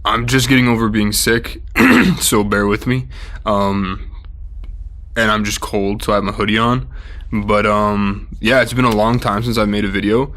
I'm just getting over being sick, so bear with me. And I'm just cold, so I have my hoodie on. But yeah, it's been a long time since I've made a video,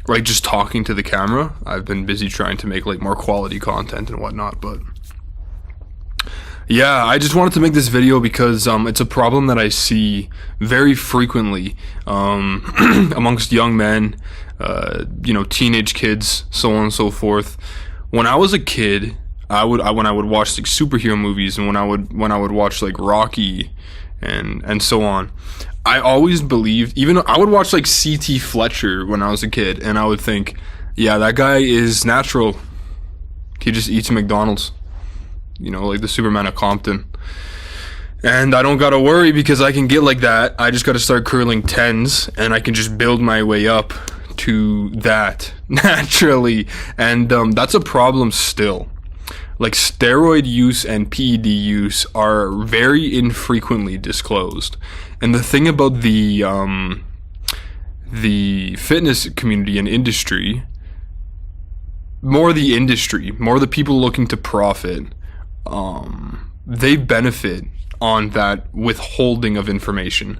like just talking to the camera. I've been busy trying to make like more quality content and whatnot, but yeah, I just wanted to make this video because it's a problem that I see very frequently amongst young men, teenage kids, so on and so forth. When I was a kid, when I would watch like superhero movies, and when I would watch like Rocky and so on, I always believed, even I would watch like C.T. Fletcher when I was a kid, and I would think, yeah, that guy is natural. He just eats McDonald's. Like the Superman of Compton. And I don't gotta worry because I can get like that. I just gotta start curling 10s and I can just build my way up to that naturally. And that's a problem still. Like steroid use and PED use are very infrequently disclosed. And the thing about the fitness community and industry, more the people looking to profit, they benefit on that withholding of information.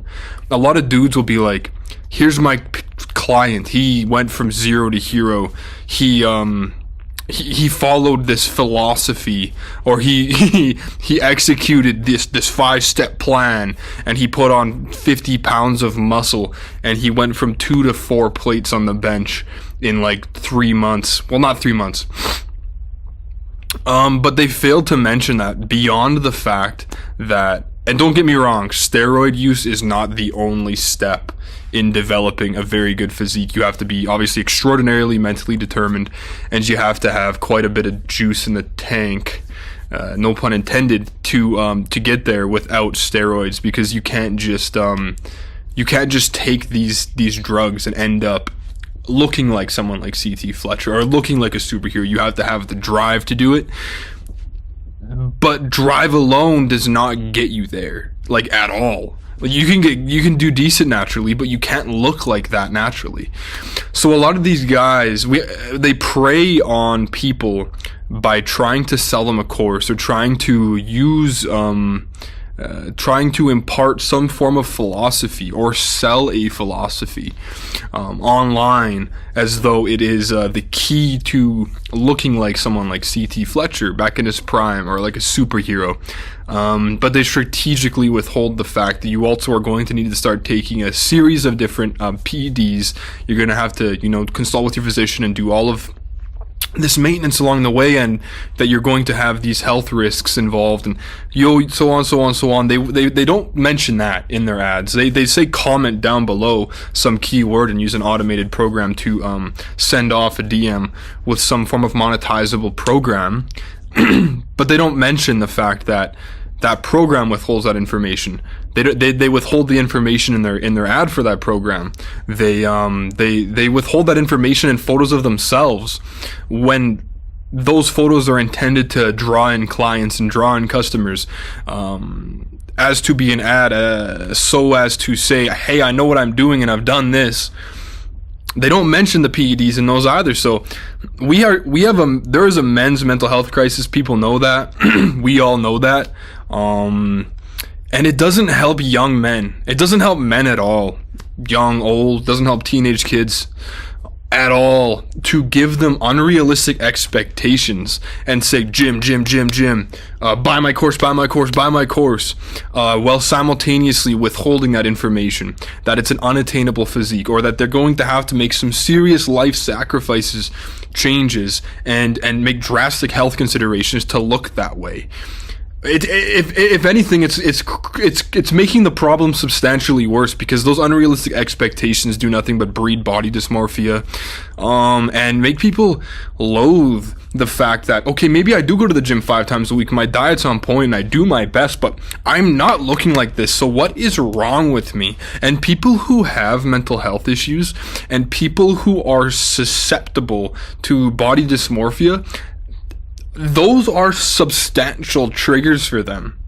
A lot of dudes will be like, here's my client, he went from zero to hero, he followed this philosophy, or he executed this 5-step plan, and he put on 50 pounds of muscle, and he went from 2 to 4 plates on the bench in like 3 months. Well, not 3 months. But they failed to mention that beyond the fact that, and don't get me wrong, steroid use is not the only step in developing a very good physique. You have to be obviously extraordinarily mentally determined, and you have to have quite a bit of juice in the tank, no pun intended, to get there without steroids, because you can't just take these drugs and end up looking like someone like C.T. Fletcher or looking like a superhero. You have to have the drive to do it, but drive alone does not get you there, like, at all. Like, you can do decent naturally, but you can't look like that naturally. So a lot of these guys, they prey on people by trying to sell them a course, or trying to impart some form of philosophy or sell a philosophy online, as though it is the key to looking like someone like C.T. Fletcher back in his prime, or like a superhero. But they strategically withhold the fact that you also are going to need to start taking a series of different PEDs. You're going to have to, consult with your physician and do all of this maintenance along the way, and that you're going to have these health risks involved, and so on. They don't mention that in their ads. They say comment down below some keyword and use an automated program to send off a DM with some form of monetizable program, but they don't mention the fact that that program withholds that information. They withhold the information in their ad for that program. They withhold that information in photos of themselves, when those photos are intended to draw in clients and draw in customers, as to be an ad, so as to say, hey, I know what I'm doing and I've done this. They don't mention the PEDs in those either. So there is a men's mental health crisis. People know that. We all know that. And it doesn't help young men. It doesn't help men at all. Young, old, doesn't help teenage kids at all, to give them unrealistic expectations and say, gym, buy my course, while simultaneously withholding that information, that it's an unattainable physique, or that they're going to have to make some serious life sacrifices, changes, and make drastic health considerations to look that way. If anything, it's making the problem substantially worse, because those unrealistic expectations do nothing but breed body dysmorphia, and make people loathe the fact that, okay, maybe I do go to the gym 5 times a week, my diet's on point, and I do my best, but I'm not looking like this, so what is wrong with me? And people who have mental health issues, and people who are susceptible to body dysmorphia, those are substantial triggers for them.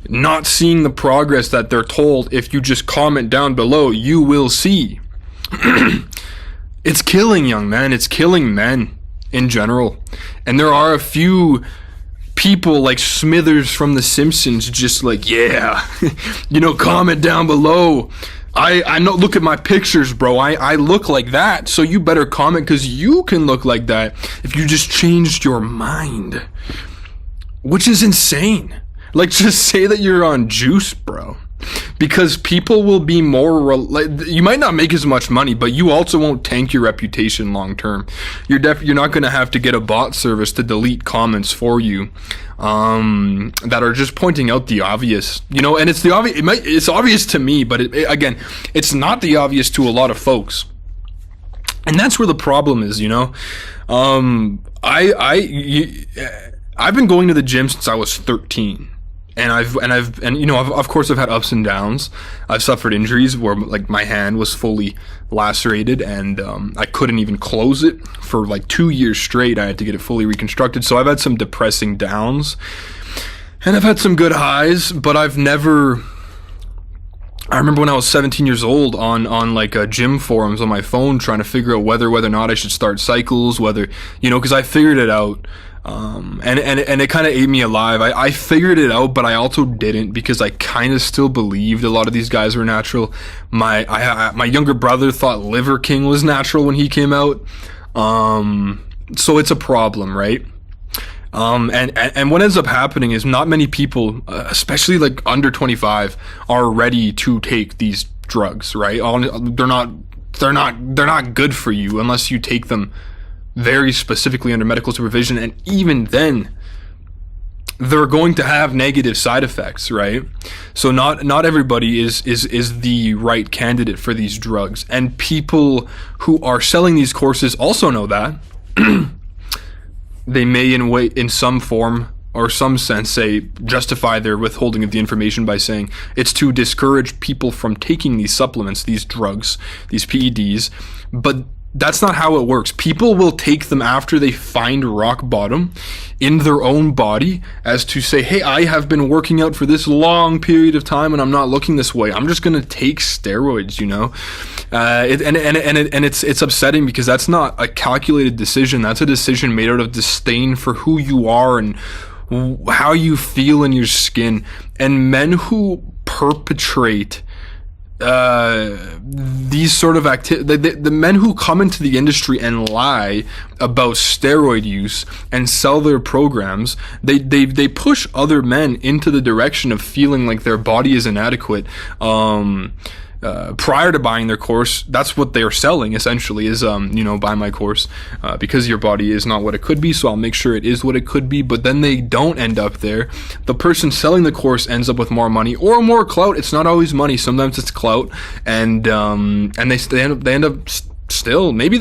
Not seeing the progress that they're told, if you just comment down below, you will see. It's killing young men. It's killing men. in general. And there are a few people like Smithers from The Simpsons just like, yeah, comment down below. I know, look at my pictures, bro. I look like that, so you better comment because you can look like that if you just changed your mind. Which is insane. Like, just say that you're on juice, bro. Because people will be more, you might not make as much money, but you also won't tank your reputation long term. You're not going to have to get a bot service to delete comments for you that are just pointing out the obvious, and it's the obvious. It's obvious to me, but again, it's not the obvious to a lot of folks. And that's where the problem is, I've been going to the gym since I was 13. And I've of course I've had ups and downs. I've suffered injuries where like my hand was fully lacerated and I couldn't even close it for like 2 years straight. I had to get it fully reconstructed. So I've had some depressing downs and I've had some good highs, but I remember when I was 17 years old on like gym forums on my phone trying to figure out whether or not I should start cycles, because I figured it out. And it kind of ate me alive. I figured it out, but I also didn't because I kind of still believed a lot of these guys were natural. My younger brother thought Liver King was natural when he came out. So it's a problem, right? And what ends up happening is not many people, especially like under 25, are ready to take these drugs, right? They're not good for you unless you take them very specifically under medical supervision, and even then they're going to have negative side effects, right? So not everybody is the right candidate for these drugs, and people who are selling these courses also know that. They may in some form or some sense justify their withholding of the information by saying it's to discourage people from taking these supplements, these drugs, these PEDs, but that's not how it works. People will take them after they find rock bottom in their own body, as to say, hey, I have been working out for this long period of time and I'm not looking this way. I'm just going to take steroids, it's upsetting because that's not a calculated decision. That's a decision made out of disdain for who you are and how you feel in your skin. And men who perpetrate these sort of the men who come into the industry and lie about steroid use and sell their programs, they push other men into the direction of feeling like their body is inadequate. Prior to buying their course, that's what they're selling essentially is, buy my course because your body is not what it could be, so I'll make sure it is what it could be. But then they don't end up there. The person selling the course ends up with more money or more clout. It's not always money. Sometimes it's clout, and they end up still, maybe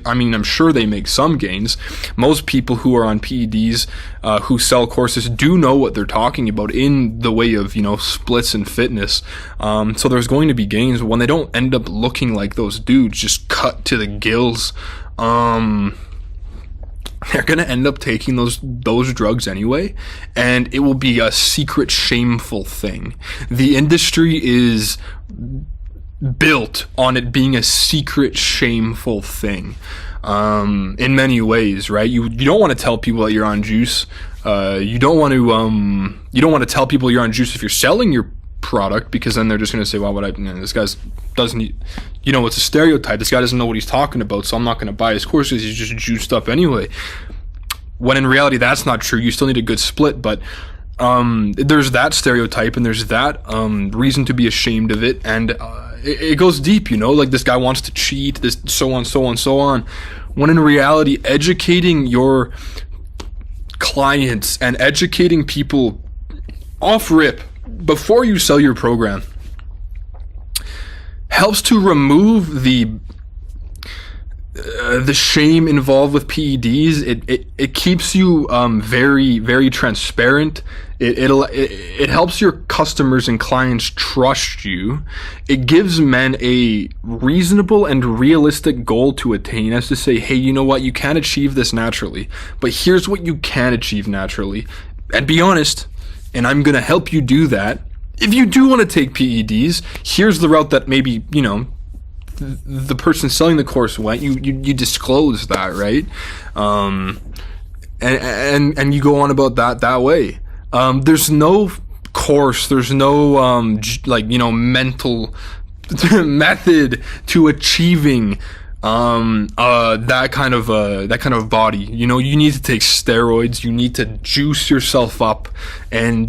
I'm sure they make some gains. Most people who are on PEDs, who sell courses, do know what they're talking about in the way of, splits and fitness. So there's going to be gains, but when they don't end up looking like those dudes, just cut to the gills, they're going to end up taking those drugs anyway, and it will be a secret, shameful thing. The industry is built on it being a secret, shameful thing, in many ways, right? You don't want to tell people that you're on juice. You don't want to tell people you're on juice if you're selling your product, because then they're just going to say, well, this guy doesn't, it's a stereotype. This guy doesn't know what he's talking about, so I'm not going to buy his courses. He's just juiced up anyway. When in reality, that's not true. You still need a good split, but there's that stereotype and there's that reason to be ashamed of it, and it goes deep, like this guy wants to cheat, this so on, when in reality, educating your clients and educating people off rip before you sell your program helps to remove the shame involved with PEDs. It keeps you very, very transparent. It helps your customers and clients trust you. It gives men a reasonable and realistic goal to attain, as to say, hey, you know what, you can't achieve this naturally, but here's what you can achieve naturally, and be honest, and I'm gonna help you do that. If you do want to take PEDs, here's the route that maybe the person selling the course went, you disclose that, right? And you go on about that way. There's no course, there's no mental method to achieving that kind of body. You know, you need to take steroids, you need to juice yourself up, and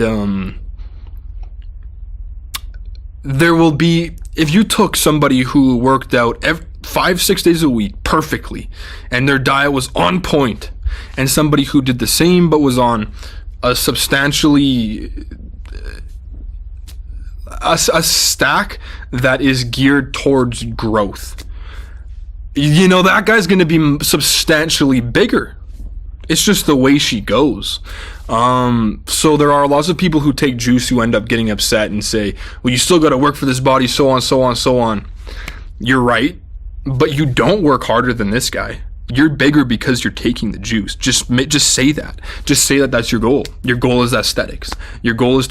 there will be, if you took somebody who worked out 5-6 days a week perfectly and their diet was on point, and somebody who did the same but was on a substantially a stack that is geared towards growth, you know, that guy's going to be substantially bigger. It's just the way she goes. So there are lots of people who take juice who end up getting upset and say, well, you still got to work for this body, so on, so on, so on. You're right, but you don't work harder than this guy. You're bigger because you're taking the juice. Just say that. Just say that that's your goal. Your goal is aesthetics. Your goal is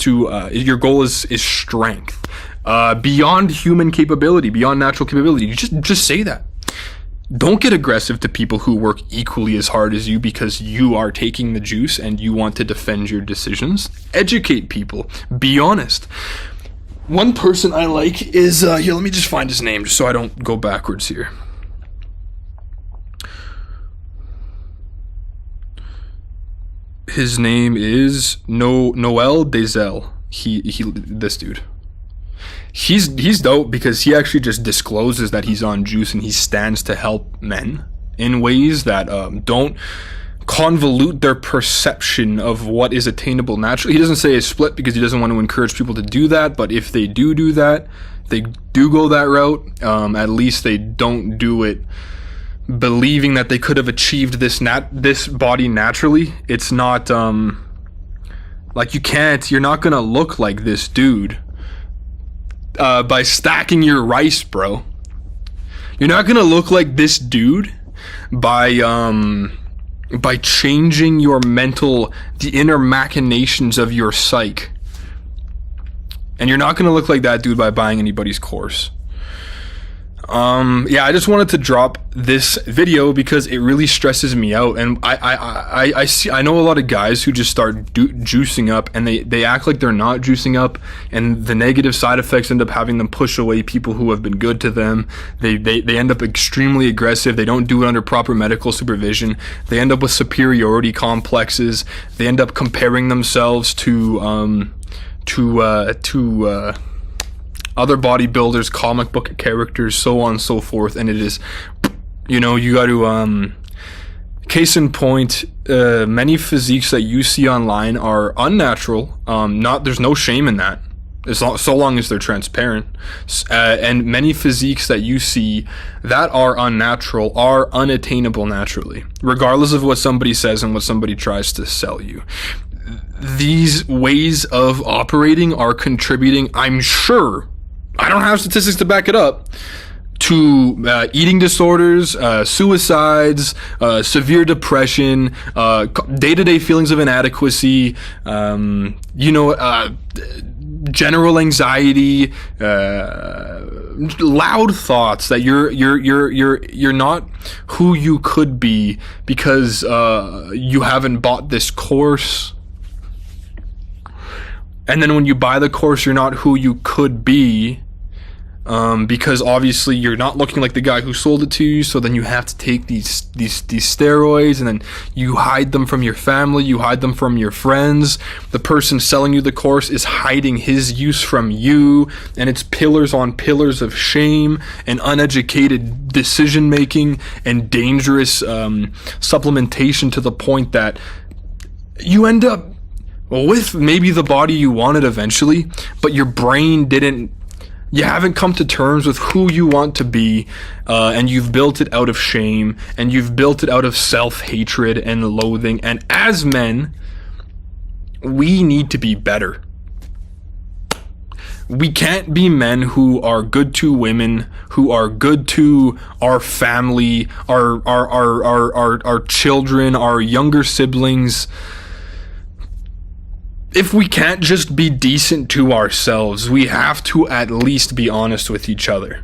is strength. Beyond human capability, beyond natural capability. You just say that. Don't get aggressive to people who work equally as hard as you because you are taking the juice and you want to defend your decisions. Educate people. Be honest. One person I like is, here, let me just find his name just so I don't go backwards here. His name is Noel Dezel. This dude. He's dope because he actually just discloses that he's on juice, and he stands to help men in ways that don't convolute their perception of what is attainable naturally. He doesn't say a split because he doesn't want to encourage people to do that, but if they do that, they do go that route, at least they don't do it believing that they could have achieved this body naturally. It's not like you're not gonna look like this dude by stacking your rice, bro. You're not gonna look like this dude by changing your the inner machinations of your psyche. And you're not gonna look like that dude by buying anybody's course. I just wanted to drop this video because it really stresses me out, and I know a lot of guys who just start juicing up, and they act like they're not juicing up, and the negative side effects end up having them push away people who have been good to them. They end up extremely aggressive. They don't do it under proper medical supervision. They end up with superiority complexes. They end up comparing themselves to other bodybuilders, comic book characters, so on and so forth, and it is, you got to, case in point, many physiques that you see online are unnatural. There's no shame in that, so long as they're transparent. And many physiques that you see that are unnatural are unattainable naturally, regardless of what somebody says and what somebody tries to sell you. These ways of operating are contributing, I'm sure, I don't have statistics to back it up, to eating disorders, suicides, severe depression, day-to-day feelings of inadequacy, general anxiety, loud thoughts that you're not who you could be because you haven't bought this course. And then when you buy the course, you're not who you could be, because obviously you're not looking like the guy who sold it to you. So then you have to take these steroids, and then you hide them from your family, you hide them from your friends. The person selling you the course is hiding his use from you, and it's pillars on pillars of shame and uneducated decision making and dangerous supplementation, to the point that you end up with maybe the body you wanted eventually, but your brain you haven't come to terms with who you want to be, and you've built it out of shame, and you've built it out of self-hatred and loathing. And as men, we need to be better. We can't be men who are good to women, who are good to our family, our children, our younger siblings, if we can't just be decent to ourselves. We have to at least be honest with each other.